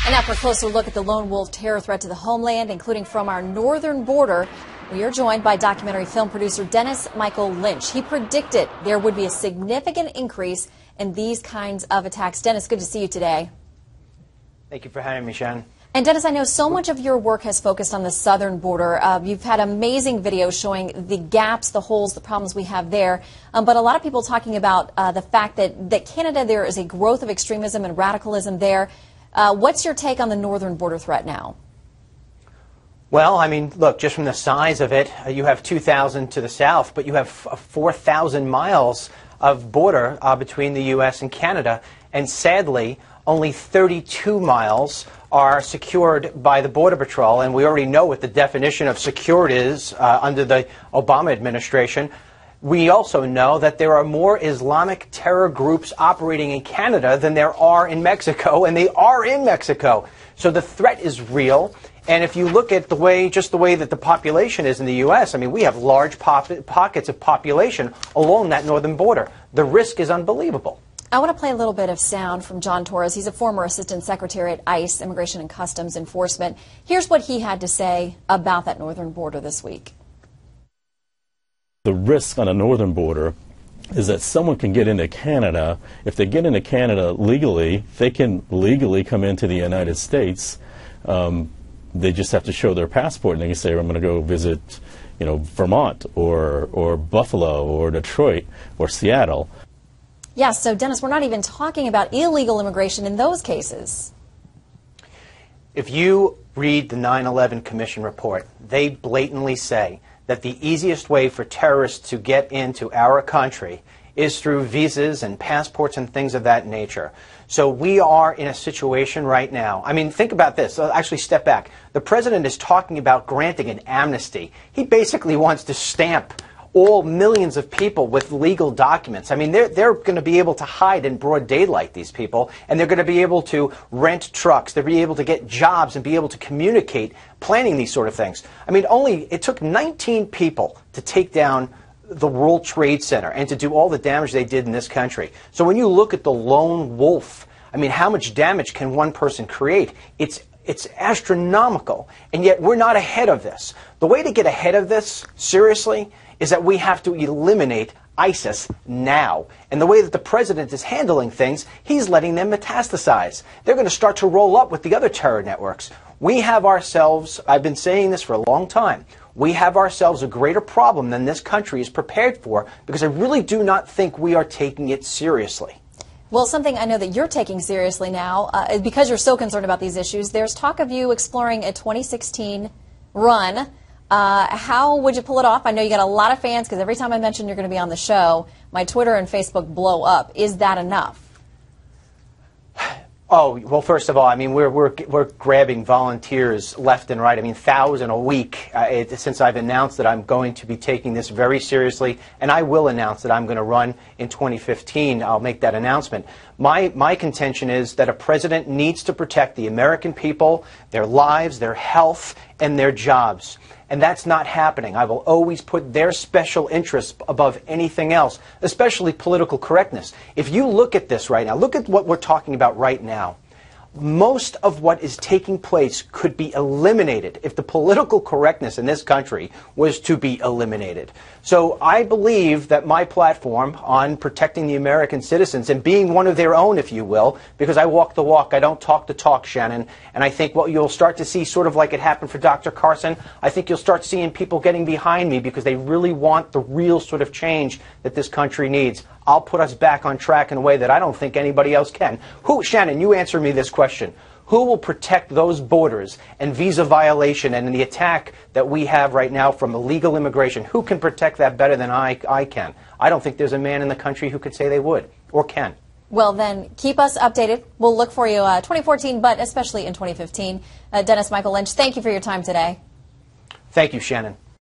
And now for a closer look at the lone wolf terror threat to the homeland, including from our northern border, we are joined by documentary film producer Dennis Michael Lynch. He predicted there would be a significant increase in these kinds of attacks. Dennis, good to see you today. Thank you for having me, Shannon. And Dennis, I know so much of your work has focused on the southern border. You've had amazing videos showing the gaps, the holes, the problems we have there. But a lot of people talking about the fact that Canada, there is a growth of extremism and radicalism there. What's your take on the northern border threat now? Well, I mean, look, just from the size of it, you have 2,000 to the south, but you have 4,000 miles of border between the U.S. and Canada. And sadly, only 32 miles are secured by the Border Patrol. And we already know what the definition of secured is under the Obama administration. We also know that there are more Islamic terror groups operating in Canada than there are in Mexico, and they are in Mexico. So the threat is real. And if you look at just the way that the population is in the U.S., I mean, we have large pockets of population along that northern border. The risk is unbelievable. I want to play a little bit of sound from John Torres. He's a former assistant secretary at ICE, Immigration and Customs Enforcement. Here's what he had to say about that northern border this week. The risk on the northern border is that someone can get into Canada. If they get into Canada legally, they can legally come into the United States. They just have to show their passport, and they can say, I'm going to go visit, Vermont or Buffalo or Detroit or Seattle. Yes, so Dennis, we're not even talking about illegal immigration in those cases. If you read the 9/11 Commission report, they blatantly say that the easiest way for terrorists to get into our country is through visas and passports and things of that nature. So we are in a situation right now. I mean, think about this. Actually, step back. The president is talking about granting an amnesty. He basically wants to stamp all millions of people with legal documents. I mean, they're going to be able to hide in broad daylight, these people, and they're going to be able to rent trucks. They'll be able to get jobs and be able to communicate, planning these sort of things. I mean, it took 19 people to take down the World Trade Center and to do all the damage they did in this country. So when you look at the lone wolf, I mean, how much damage can one person create? It's astronomical, and yet we're not ahead of this. The way to get ahead of this, seriously, is that we have to eliminate ISIS now. And the way that the president is handling things, he's letting them metastasize. They're going to start to roll up with the other terror networks. We have ourselves, I've been saying this for a long time, we have ourselves a greater problem than this country is prepared for, because I really do not think we are taking it seriously. Well, something I know that you're taking seriously now, because you're so concerned about these issues, there's talk of you exploring a 2016 run. How would you pull it off? I know you got a lot of fans, because every time I mention you're going to be on the show, my Twitter and Facebook blow up. Is that enough? Oh, well, first of all, I mean, we're grabbing volunteers left and right. I mean, 1,000 a week since I've announced that I'm going to be taking this very seriously, and I will announce that I'm going to run in 2015. I'll make that announcement. My contention is that a president needs to protect the American people, their lives, their health, and their jobs. And that's not happening. I will always put their special interests above anything else, especially political correctness. If you look at this right now, look at what we're talking about right now. Most of what is taking place could be eliminated if the political correctness in this country was to be eliminated. So I believe that my platform on protecting the American citizens and being one of their own, if you will, because I walk the walk, I don't talk the talk, Shannon, and I think what you'll start to see, sort of like it happened for Dr. Carson, I think you'll start seeing people getting behind me because they really want the real sort of change that this country needs. I'll put us back on track in a way that I don't think anybody else can. Shannon, you answer me this question. Who will protect those borders and visa violation and the attack that we have right now from illegal immigration? Who can protect that better than I can? I don't think there's a man in the country who could say they would or can. Well, then, keep us updated. We'll look for you 2014, but especially in 2015. Dennis Michael Lynch, thank you for your time today. Thank you, Shannon.